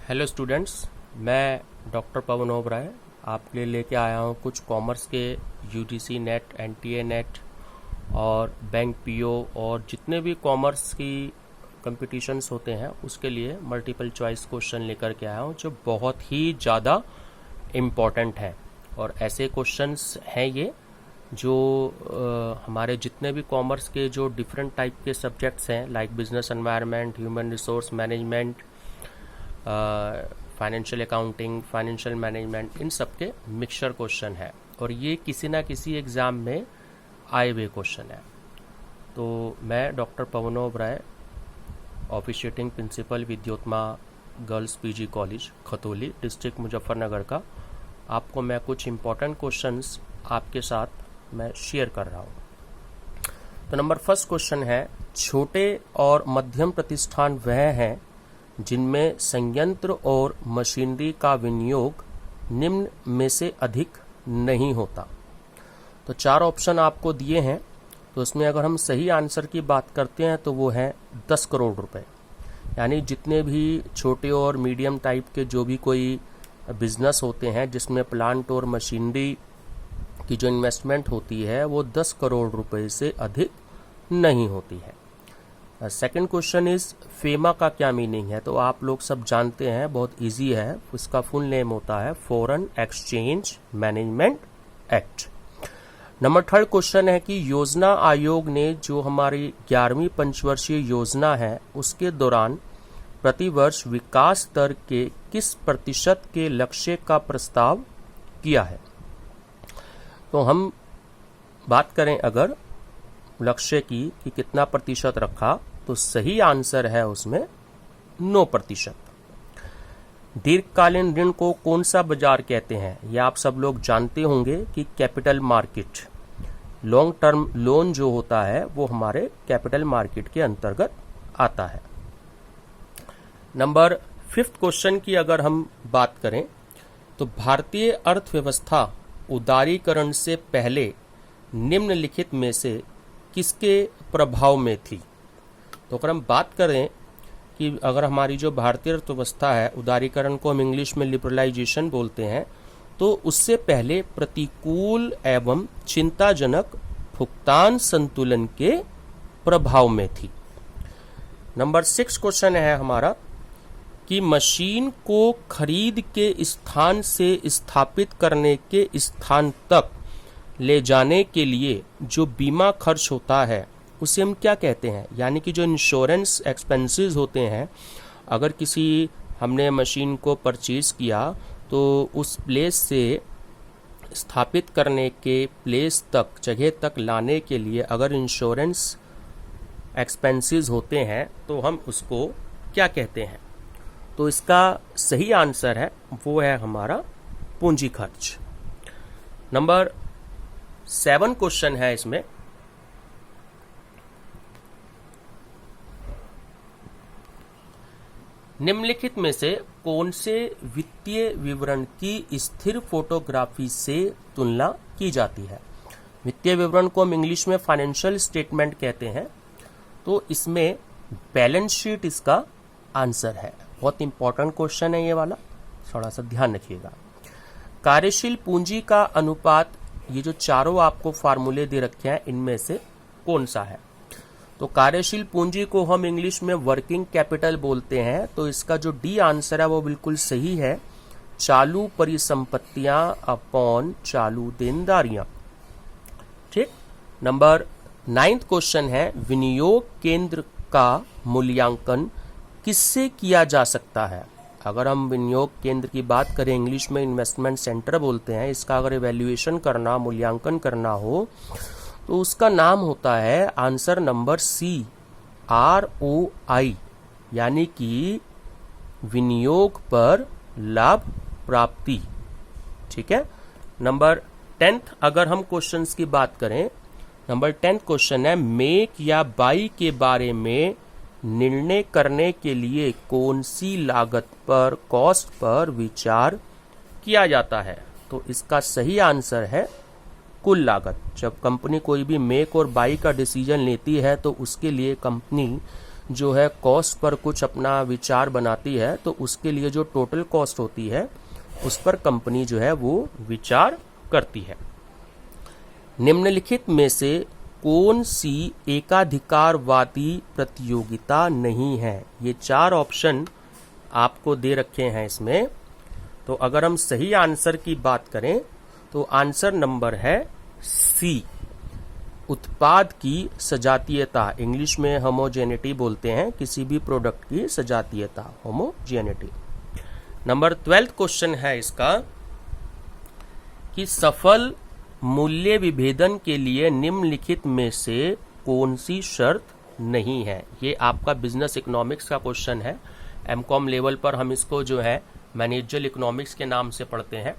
Hello students, मैं doctor Pawan Oberoi आपके लिए लेके आया हूँ कुछ कॉमर्स के यूजीसी नेट, एनटीए नेट और बैंक पीओ और जितने भी कॉमर्स की कंपटीशंस होते हैं उसके लिए मल्टीपल चॉइस क्वेश्चन लेकर के आया हूँ जो बहुत ही ज़्यादा इम्पॉर्टेंट है। और ऐसे क्वेश्चंस हैं ये जो हमारे जितने भी कॉमर्स के जो डिफरेंट टाइप के सब्जेक्ट्स हैं like business environment, human resource management, financial accounting, financial management, इन सब के मिक्सचर क्वेश्चन है और ये किसी ना किसी एग्ज़ाम में आए हुए क्वेश्चन है। तो मैं doctor Pawan Oberoi, officiating principal Vidyottama girls PG college Khatauli, district Muzaffarnagar का, आपको मैं कुछ इम्पॉर्टेंट क्वेश्चंस आपके साथ मैं शेयर कर रहा हूँ। तो नंबर फर्स्ट क्वेश्चन है, छोटे और मध्यम प्रतिष्ठान वह हैं जिनमें संयंत्र और मशीनरी का विनियोग निम्न में से अधिक नहीं होता। तो चार ऑप्शन आपको दिए हैं, तो उसमें अगर हम सही आंसर की बात करते हैं तो वो है 10 करोड़ रुपए। यानी जितने भी छोटे और मीडियम टाइप के जो भी कोई बिजनेस होते हैं जिसमें प्लांट और मशीनरी की जो इन्वेस्टमेंट होती है वो 10 करोड़ रुपए से अधिक नहीं होती है। सेकंड क्वेश्चन इज फेमा का क्या मीनिंग है? तो आप लोग सब जानते हैं, बहुत इजी है। इसका फुल नेम होता है foreign exchange management act. Number third question है कि योजना आयोग ने जो हमारी 11वीं पंचवर्षीय योजना है उसके दौरान प्रतिवर्ष विकास दर के किस प्रतिशत के लक्ष्य का प्रस्ताव किया है? तो हम बात करें अगर लक्ष्य की कि कितना प्रतिशत रखा, तो सही आंसर है उसमें 9%। दीर्घकालीन ऋण को कौन सा बाजार कहते हैं? यह आप सब लोग जानते होंगे कि capital market. Long term loan जो होता है वो हमारे कैपिटल मार्केट के अंतर्गत आता है। नंबर फिफ्थ क्वेश्चन की अगर हम बात करें तो भारतीय अर्थव्यवस्था उदारीकरण से पहले निम्नलिखित में से किसके प्रभाव में थी? तो अगर हम बात करें कि अगर हमारी जो भारतीय अर्थव्यवस्था है, उदारीकरण को हम इंग्लिश में लिबरलाइजेशन बोलते हैं, तो उससे पहले प्रतिकूल एवं चिंताजनक भुगतान संतुलन के प्रभाव में थी। नंबर 6 क्वेश्चन है हमारा कि मशीन को खरीद के स्थान से स्थापित करने के स्थान तक ले जाने के लिए जो बीमा खर्च होता है उसे हम क्या कहते हैं? यानी कि जो इंश्योरेंस एक्सपेंसेस होते हैं, अगर किसी हमने मशीन को परचेज किया तो उस प्लेस से स्थापित करने के प्लेस तक, जगह तक लाने के लिए अगर इंश्योरेंस एक्सपेंसेस होते हैं तो हम उसको क्या कहते हैं? तो इसका सही आंसर है वो है हमारा पूंजी खर्च। नंबर 7 क्वेश्चन है इसमें, निम्नलिखित में से कौन से वित्तीय विवरण की स्थिर फोटोग्राफी से तुलना की जाती है? वित्तीय विवरण को हम इंग्लिश में फाइनेंशियल स्टेटमेंट कहते हैं। तो इसमें बैलेंस शीट इसका आंसर है। बहुत इंपॉर्टेंट क्वेश्चन है ये वाला, थोड़ा सा ध्यान रखिएगा। कार्यशील पूंजी का अनुपात, ये जो चारों आपको फार्मूले दे रखे हैं इनमें से कौन सा है? तो कार्यशील पूंजी को हम इंग्लिश में वर्किंग कैपिटल बोलते हैं। तो इसका जो डी आंसर है वो बिल्कुल सही है, चालू परिसंपत्तियां अपॉन चालू देनदारियां। ठीक। नंबर 9 क्वेश्चन है, विनियोग केंद्र का मूल्यांकन किससे किया जा सकता है? अगर हम विनियोग केंद्र की बात करें, इंग्लिश में इन्वेस्टमेंट सेंटर बोलते हैं, इसका अगर इवैल्यूएशन करना, मूल्यांकन करना हो तो उसका नाम होता है आंसर नंबर सी, ROI, यानी कि विनियोग पर लाभ प्राप्ति। ठीक है। नंबर 10 अगर हम क्वेश्चंस की बात करें, नंबर 10 क्वेश्चन है, मेक या बाई के बारे में निर्णय करने के लिए कौन सी लागत पर, कॉस्ट पर विचार किया जाता है? तो इसका सही आंसर है कुल लागत। जब कंपनी कोई भी मेक और बाई का डिसीजन लेती है तो उसके लिए कंपनी जो है कॉस्ट पर कुछ अपना विचार बनाती है, तो उसके लिए जो टोटल कॉस्ट होती है उस पर कंपनी जो है वो विचार करती है। निम्नलिखित में से कौन सी एकाधिकारवादी प्रतियोगिता नहीं है? ये 4 ऑप्शन आपको दे रखे हैं इसमें। तो अगर हम सही आंसर की बात करें तो आंसर नंबर है सी, उत्पाद की सजातीयता। इंग्लिश में होमोजेनिटी बोलते हैं किसी भी प्रोडक्ट की सजातीयता, होमोजेनिटी। नंबर 12 क्वेश्चन है इसका कि सफल मूल्य विभेदन के लिए निम्नलिखित में से कौन सी शर्त नहीं है? ये आपका बिजनेस इकोनॉमिक्स का क्वेश्चन है। एमकॉम लेवल पर हम इसको जो है मैनेजरियल इकोनॉमिक्स के नाम से पढ़ते हैं।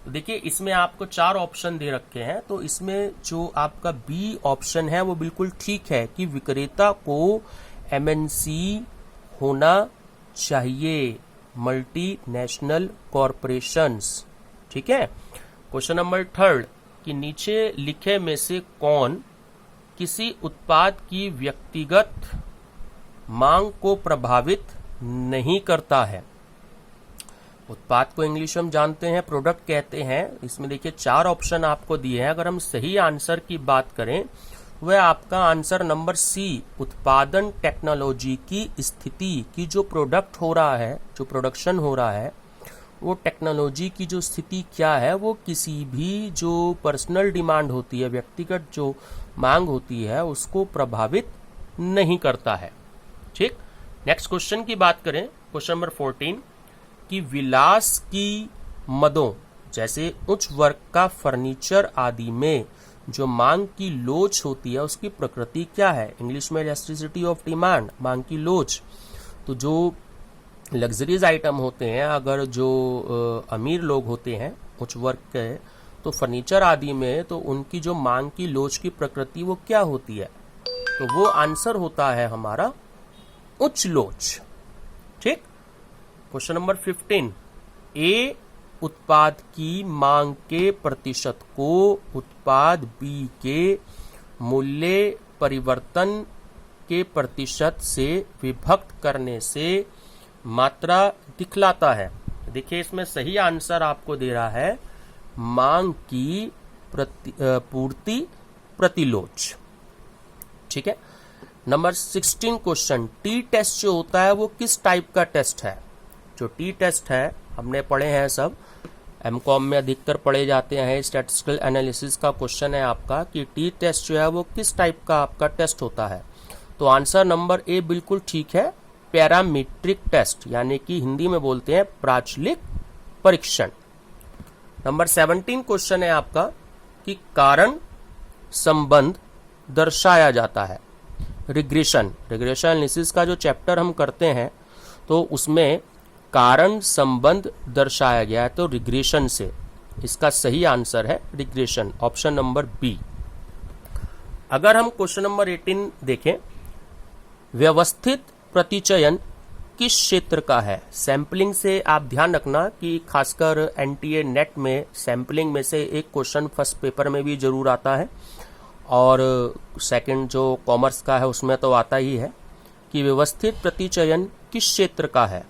तो देखिए इसमें आपको 4 ऑप्शन दे रखे हैं, तो इसमें जो आपका बी ऑप्शन है वो बिल्कुल ठीक है कि विक्रेता को एमएनसी होना चाहिए, मल्टीनेशनल कॉरपोरेशंस। ठीक है। क्वेश्चन नंबर 3 कि नीचे लिखे में से कौन किसी उत्पाद की व्यक्तिगत मांग को प्रभावित नहीं करता है? उत्पाद को इंग्लिश हम जानते हैं प्रोडक्ट कहते हैं। इसमें देखिए 4 ऑप्शन आपको दिए हैं। अगर हम सही आंसर की बात करें वह आपका आंसर नंबर सी, उत्पादन टेक्नोलॉजी की स्थिति की जो प्रोडक्ट हो रहा है, जो प्रोडक्शन हो रहा है, वो टेक्नोलॉजी की जो स्थिति क्या है वो किसी भी जो पर्सनल डिमांड होती है, व्यक्तिगत जो मांग होती है, उसको प्रभावित नहीं करता है। ठीक। नेक्स्ट क्वेश्चन की बात करें, क्वेश्चन नंबर 14 कि विलास की मदों जैसे उच्च वर्ग का फर्नीचर आदि में जो मांग की लोच होती है उसकी प्रकृति क्या है? इंग्लिश में इलास्टिसिटी ऑफ डिमांड, मांग की लोच। तो जो लग्जरीज आइटम होते हैं, अगर जो अमीर लोग होते हैं उच्च वर्ग के, तो फर्नीचर आदि में तो उनकी जो मांग की लोच की प्रकृति वो क्या होती है? तो वो आंसर होता है हमारा उच्च लोच। ठीक। क्वेश्चन नंबर 15 ए उत्पाद की मांग के प्रतिशत को उत्पाद बी के मूल्य परिवर्तन के प्रतिशत से विभक्त करने से मात्रा दिखलाता है। देखिए इसमें सही आंसर आपको दे रहा है मांग की पूर्ति प्रतिलोच। ठीक है। नंबर 16 क्वेश्चन, टी टेस्ट जो होता है वो किस टाइप का टेस्ट है? जो टी टेस्ट है हमने पढ़े हैं, सब एमकॉम में अधिकतर पढ़े जाते हैं। स्टैटिस्टिकल एनालिसिस का क्वेश्चन है आपका कि टी टेस्ट जो है वो किस टाइप का आपका टेस्ट होता है? तो आंसर नंबर ए बिल्कुल ठीक है, पैरामीट्रिक टेस्ट, यानी कि हिंदी में बोलते हैं प्राचलिक परीक्षण। नंबर 17 क्वेश्चन है आपका कि कारण संबंध दर्शाया जाता है। रिग्रेशन एनालिसिस का जो चैप्टर हम करते हैं तो उसमें कारण संबंध दर्शाया गया है, तो रिग्रेशन से। इसका सही आंसर है रिग्रेशन, ऑप्शन नंबर बी। अगर हम क्वेश्चन नंबर 18 देखें, व्यवस्थित प्रतिचयन किस क्षेत्र का है? सैंपलिंग से आप ध्यान रखना कि खासकर एनटीए नेट में सैंपलिंग में से एक क्वेश्चन फर्स्ट पेपर में भी जरूर आता है और सेकंड जो कॉमर्स का है उसमें तो आता ही है कि व्यवस्थित प्रतिचयन किस क्षेत्र का है।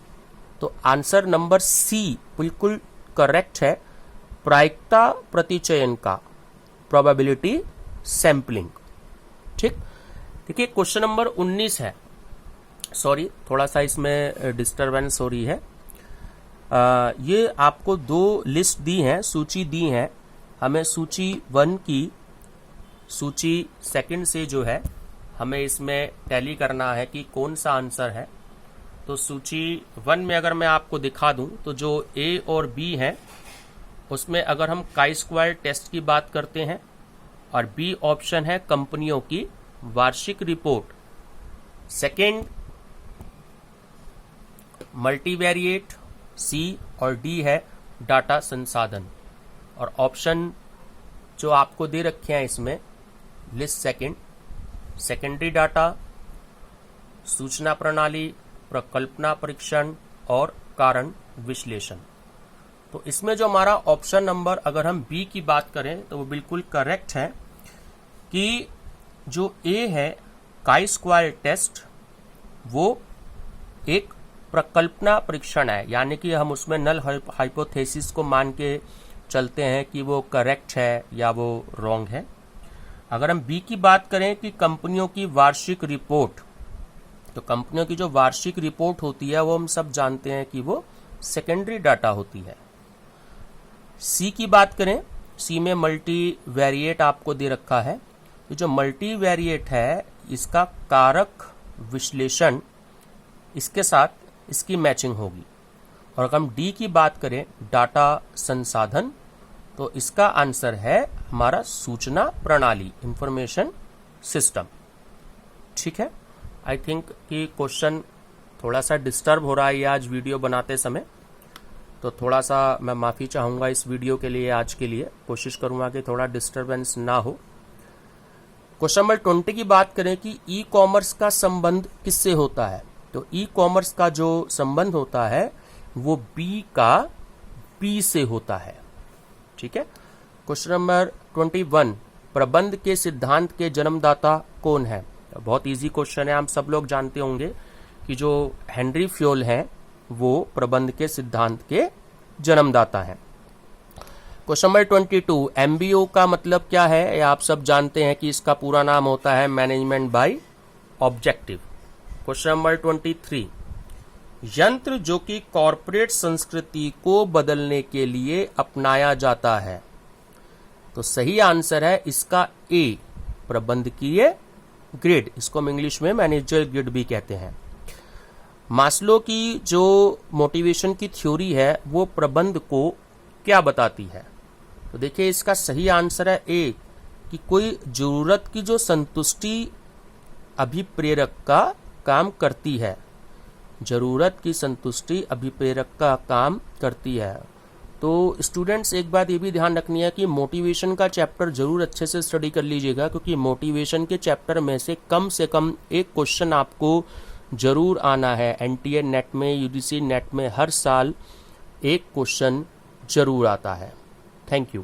तो आंसर नंबर सी बिल्कुल करेक्ट है, प्रायिकता प्रतिचयन का, प्रोबेबिलिटी सैंपलिंग। ठीक। देखिए क्वेश्चन नंबर 19 है, सॉरी थोड़ा सा इसमें डिस्टरबेंस हो रही है। ये आपको 2 लिस्ट दी हैं, सूची दी है। हमें सूची 1 की सूची सेकंड से जो है हमें इसमें टैली करना है कि कौन सा आंसर है। तो सूची 1 में अगर मैं आपको दिखा दूं तो जो ए और बी है उसमें अगर हम काई स्क्वायर टेस्ट की बात करते हैं और बी ऑप्शन है कंपनियों की वार्षिक रिपोर्ट, सेकंड मल्टीवेरिएट, सी और डी है डाटा संसाधन, और ऑप्शन जो आपको दे रखे हैं इसमें लिस्ट सेकंड, सेकेंडरी डाटा, सूचना प्रणाली, प्रकल्पना परीक्षण और कारण विश्लेषण। तो इसमें जो हमारा ऑप्शन नंबर अगर हम बी की बात करें तो वो बिल्कुल करेक्ट है कि जो ए है काई स्क्वायर टेस्ट वो एक प्रकल्पना परीक्षण है, यानी कि हम उसमें नल हाइपोथेसिस को मान के चलते हैं कि वो करेक्ट है या वो रॉन्ग है। अगर हम बी की बात करें कि कंपनियों की वार्षिक रिपोर्ट, तो कंपनियों की जो वार्षिक रिपोर्ट होती है वो हम सब जानते हैं कि वो सेकेंडरी डाटा होती है। सी की बात करें, सी में मल्टी वेरिएट आपको दे रखा है। तो जो मल्टी वेरिएट है इसका कारक विश्लेषण, इसके साथ इसकी मैचिंग होगी। और अगर हम डी की बात करें, डाटा संसाधन, तो इसका आंसर है हमारा सूचना प्रणाली, इंफॉर्मेशन सिस्टम। ठीक है, आई थिंक कि क्वेश्चन थोड़ा सा डिस्टर्ब हो रहा है ये आज वीडियो बनाते समय, तो थोड़ा सा मैं माफ़ी चाहूँगा इस वीडियो के लिए। आज के लिए कोशिश करूँगा कि थोड़ा डिस्टर्बेंस ना हो। क्वेश्चन नंबर 20 की बात करें कि ई कॉमर्स का संबंध किससे होता है, तो ई कॉमर्स का जो संबंध होता है वो बी का बी से होता है। ठीक है। क्वेश्चन नंबर 21, प्रबंध के सिद्धांत के जन्मदाता कौन है? बहुत इजी क्वेश्चन है, हम सब लोग जानते होंगे कि जो हेनरी फ्योल हैं वो प्रबंध के सिद्धांत के जन्मदाता हैं। क्वेश्चन नंबर 22, एमबीओ का मतलब क्या है? आप सब जानते हैं कि इसका पूरा नाम होता है management by objective. Question number 23, यंत्र जो कि कॉरपोरेट संस्कृति को बदलने के लिए अपनाया जाता है, तो सही आंसर है इसका ए, प्रबंधकीय ग्रिड। इसको हम इंग्लिश में मैनेजर ग्रिड भी कहते हैं। मास्लो की जो मोटिवेशन की थ्योरी है वो प्रबंध को क्या बताती है? तो देखिए इसका सही आंसर है ए, कि कोई जरूरत की जो संतुष्टि अभिप्रेरक का काम करती है, जरूरत की संतुष्टि अभिप्रेरक का काम करती है। तो स्टूडेंट्स एक बात ये भी ध्यान रखनी है कि मोटिवेशन का चैप्टर जरूर अच्छे से स्टडी कर लीजिएगा, क्योंकि मोटिवेशन के चैप्टर में से कम एक क्वेश्चन आपको जरूर आना है। एनटीए नेट में, यूजीसी नेट में हर साल एक क्वेश्चन जरूर आता है। Thank you.